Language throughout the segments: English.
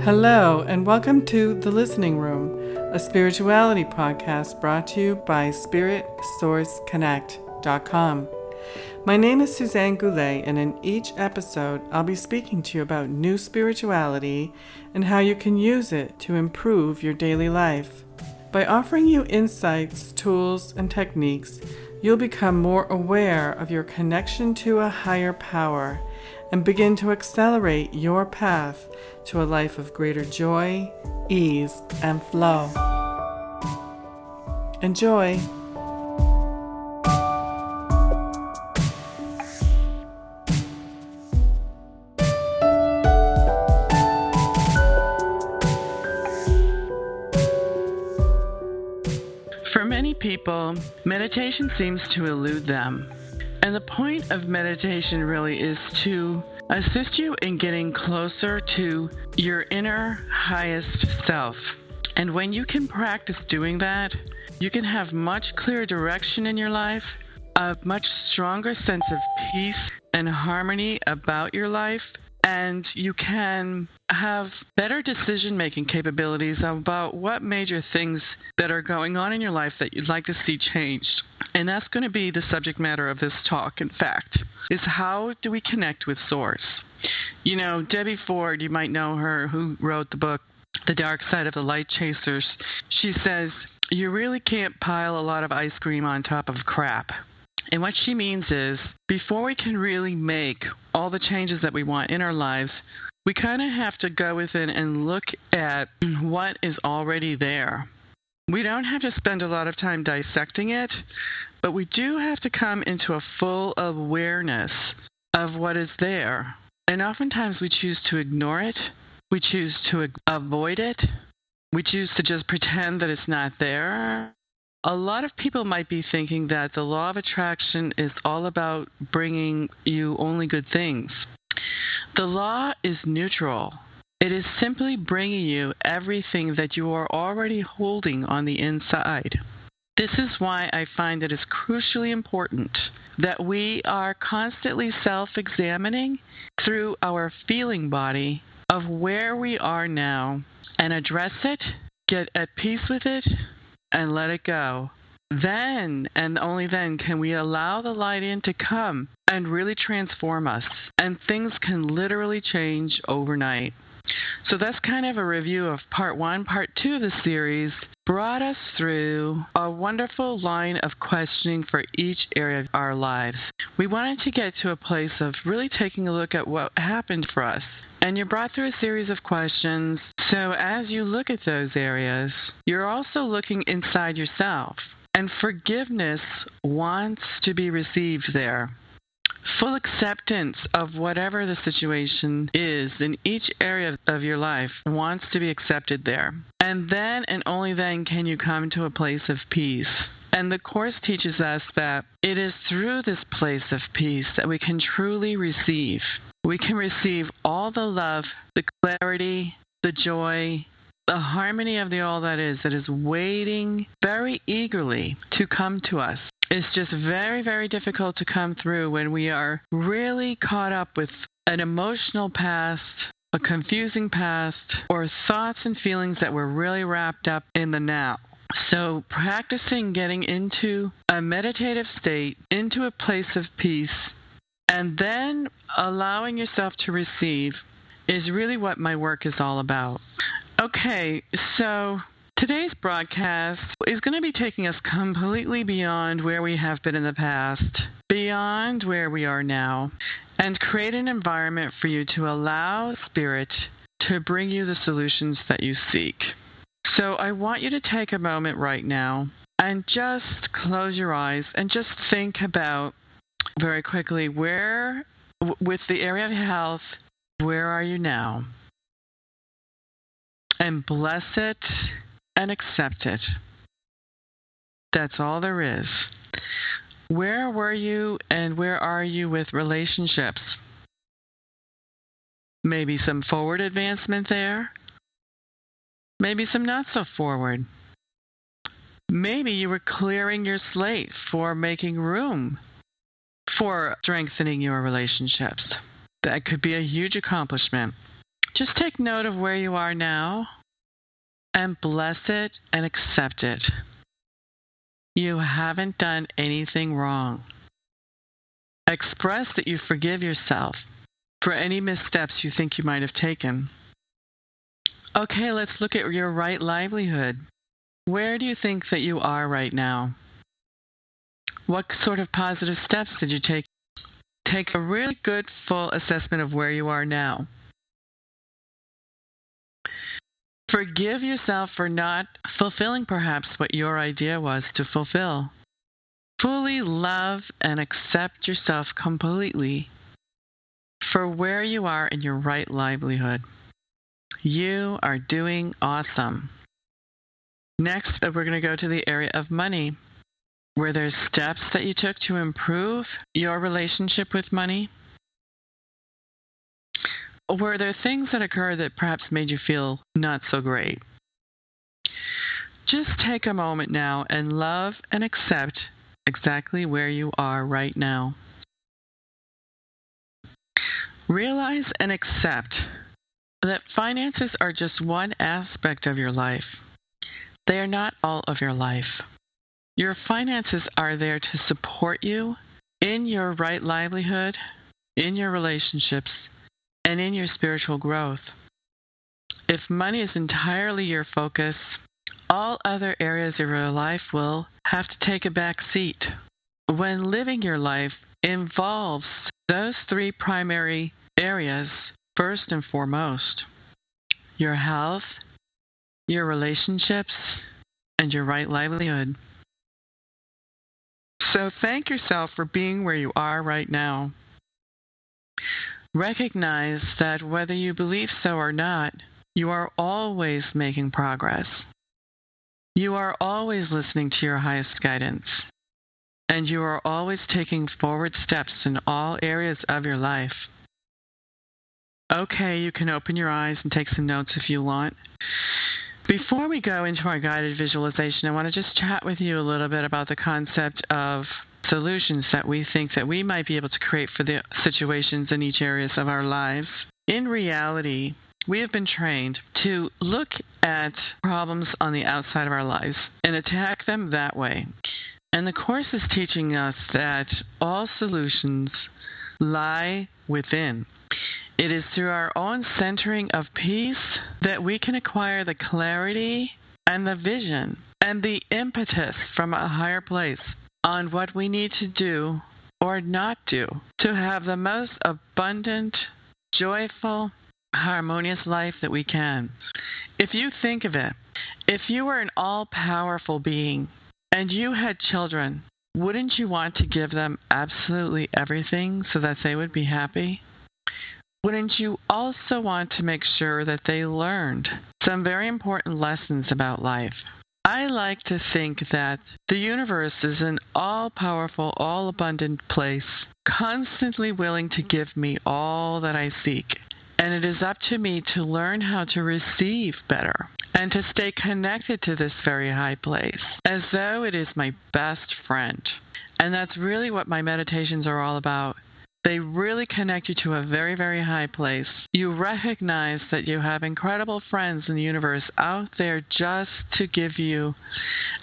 Hello, and welcome to The Listening Room, a spirituality podcast brought to you by SpiritSourceConnect.com. My name is Suzanne Goulet, and in each episode, I'll be speaking to you about new spirituality and how you can use it to improve your daily life. By offering you insights, tools, and techniques, you'll become more aware of your connection to a higher power and begin to accelerate your path to a life of greater joy, ease, and flow. Enjoy! For many people, meditation seems to elude them. And the point of meditation really is to assist you in getting closer to your inner highest self. And when you can practice doing that, you can have much clearer direction in your life, a much stronger sense of peace and harmony about your life, and you can have better decision-making capabilities about what major things that are going on in your life that you'd like to see changed. And that's going to be the subject matter of this talk, in fact, is how do we connect with Source? You know, Debbie Ford, you might know her, who wrote the book, The Dark Side of the Light Chasers. She says, you really can't pile a lot of ice cream on top of crap. And what she means is, before we can really make all the changes that we want in our lives, we kind of have to go within and look at what is already there. We don't have to spend a lot of time dissecting it, but we do have to come into a full awareness of what is there. And oftentimes we choose to ignore it, we choose to avoid it, we choose to just pretend that it's not there. A lot of people might be thinking that the law of attraction is all about bringing you only good things. The law is neutral. It is simply bringing you everything that you are already holding on the inside. This is why I find it is crucially important that we are constantly self-examining through our feeling body of where we are now and address it, get at peace with it, and let it go. Then, and only then, can we allow the light in to come and really transform us. And things can literally change overnight. So that's kind of a review of part one. Part two of the series brought us through a wonderful line of questioning for each area of our lives. We wanted to get to a place of really taking a look at what happened for us. And you're brought through a series of questions. So as you look at those areas, you're also looking inside yourself. And forgiveness wants to be received there. Full acceptance of whatever the situation is in each area of your life wants to be accepted there. And then and only then can you come to a place of peace. And the Course teaches us that it is through this place of peace that we can truly receive. We can receive all the love, the clarity, the joy, the harmony of the all that is waiting very eagerly to come to us. It's just very, very difficult to come through when we are really caught up with an emotional past, a confusing past, or thoughts and feelings that were really wrapped up in the now. So practicing getting into a meditative state, into a place of peace, and then allowing yourself to receive is really what my work is all about. Okay, so today's broadcast is going to be taking us completely beyond where we have been in the past, beyond where we are now, and create an environment for you to allow Spirit to bring you the solutions that you seek. So I want you to take a moment right now and just close your eyes and just think about very quickly where, with the area of health, where are you now? And bless it and accept it. That's all there is. Where were you and where are you with relationships? Maybe some forward advancement there. Maybe some not so forward. Maybe you were clearing your slate for making room for strengthening your relationships. That could be a huge accomplishment. Just take note of where you are now and bless it and accept it. You haven't done anything wrong. Express that you forgive yourself for any missteps you think you might have taken. Okay, let's look at your right livelihood. Where do you think that you are right now? What sort of positive steps did you take? Take a really good, full assessment of where you are now. Forgive yourself for not fulfilling perhaps what your idea was to fulfill. Fully love and accept yourself completely for where you are in your right livelihood. You are doing awesome. Next, we're going to go to the area of money. Were there steps that you took to improve your relationship with money? Were there things that occurred that perhaps made you feel not so great? Just take a moment now and love and accept exactly where you are right now. Realize and accept that finances are just one aspect of your life. They are not all of your life. Your finances are there to support you in your right livelihood, in your relationships, and in your spiritual growth. If money is entirely your focus, all other areas of your life will have to take a back seat. When living your life involves those three primary areas, first and foremost, your health, your relationships, and your right livelihood. So thank yourself for being where you are right now. Recognize that whether you believe so or not, you are always making progress. You are always listening to your highest guidance. And you are always taking forward steps in all areas of your life. Okay, you can open your eyes and take some notes if you want. Before we go into our guided visualization, I want to just chat with you a little bit about the concept of solutions that we think that we might be able to create for the situations in each areas of our lives. In reality, we have been trained to look at problems on the outside of our lives and attack them that way. And the Course is teaching us that all solutions lie within. It is through our own centering of peace that we can acquire the clarity and the vision and the impetus from a higher place on what we need to do or not do to have the most abundant, joyful, harmonious life that we can. If you think of it, if you were an all-powerful being and you had children, wouldn't you want to give them absolutely everything so that they would be happy? Wouldn't you also want to make sure that they learned some very important lessons about life? I like to think that the universe is an all-powerful, all-abundant place, constantly willing to give me all that I seek. And it is up to me to learn how to receive better and to stay connected to this very high place, as though it is my best friend. And that's really what my meditations are all about. They really connect you to a very, very high place. You recognize that you have incredible friends in the universe out there just to give you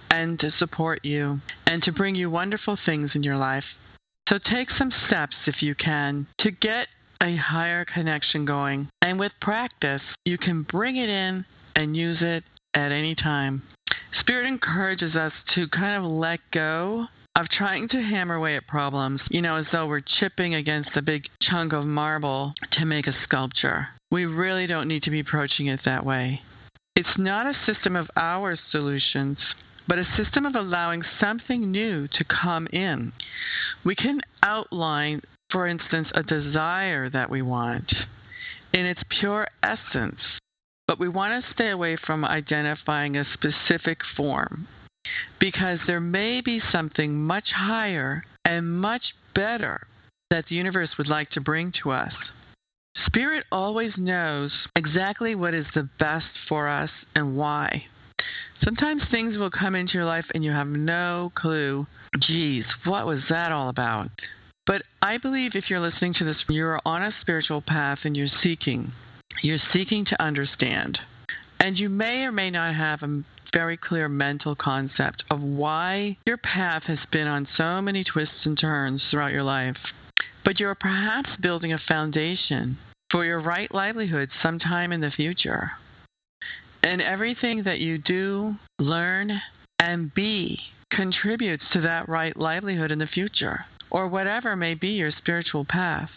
and to support you and to bring you wonderful things in your life. So take some steps, if you can, to get a higher connection going. And with practice, you can bring it in and use it at any time. Spirit encourages us to kind of let go of trying to hammer away at problems, as though we're chipping against a big chunk of marble to make a sculpture. We really don't need to be approaching it that way. It's not a system of our solutions, but a system of allowing something new to come in. We can outline, for instance, a desire that we want in its pure essence, but we want to stay away from identifying a specific form, because there may be something much higher and much better that the universe would like to bring to us. Spirit always knows exactly what is the best for us and why. Sometimes things will come into your life and you have no clue, geez, what was that all about? But I believe if you're listening to this, you're on a spiritual path and you're seeking. You're seeking to understand. And you may or may not have a very clear mental concept of why your path has been on so many twists and turns throughout your life. But you're perhaps building a foundation for your right livelihood sometime in the future. And everything that you do, learn, and be contributes to that right livelihood in the future, or whatever may be your spiritual path.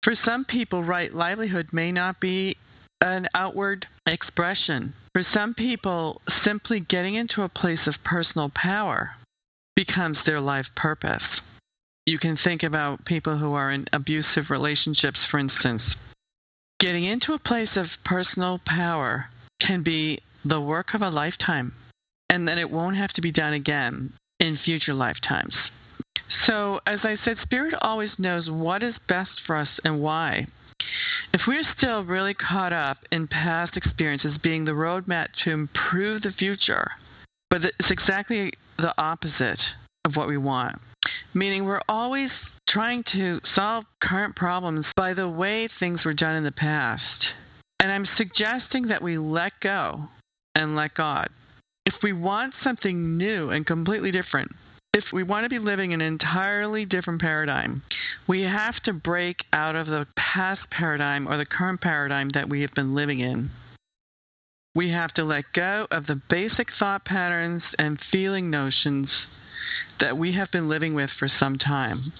For some people, right livelihood may not be an outward expression. For some people, simply getting into a place of personal power becomes their life purpose. You can think about people who are in abusive relationships, for instance. Getting into a place of personal power can be the work of a lifetime, and then it won't have to be done again in future lifetimes. So, as I said, Spirit always knows what is best for us and why. If we're still really caught up in past experiences being the roadmap to improve the future, but it's exactly the opposite of what we want. Meaning we're always trying to solve current problems by the way things were done in the past. And I'm suggesting that we let go and let God. If we want something new and completely different, if we want to be living an entirely different paradigm, we have to break out of the past paradigm or the current paradigm that we have been living in. We have to let go of the basic thought patterns and feeling notions that we have been living with for some time.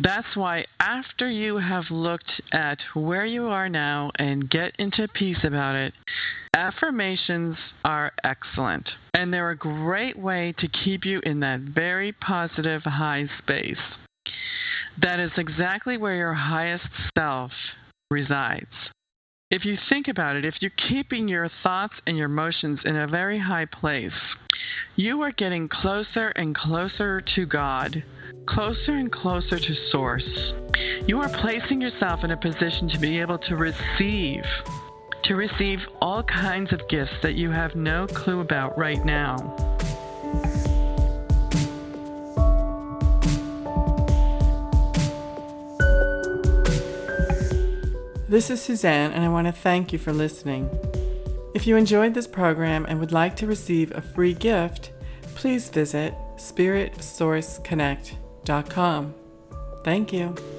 That's why after you have looked at where you are now and get into peace about it, affirmations are excellent. And they're a great way to keep you in that very positive high space. That is exactly where your highest self resides. If you think about it, if you're keeping your thoughts and your emotions in a very high place, you are getting closer and closer to God, closer and closer to Source. You are placing yourself in a position to be able to receive all kinds of gifts that you have no clue about right now. This is Suzanne, and I want to thank you for listening. If you enjoyed this program and would like to receive a free gift, please visit spiritsourceconnect.com. Thank you.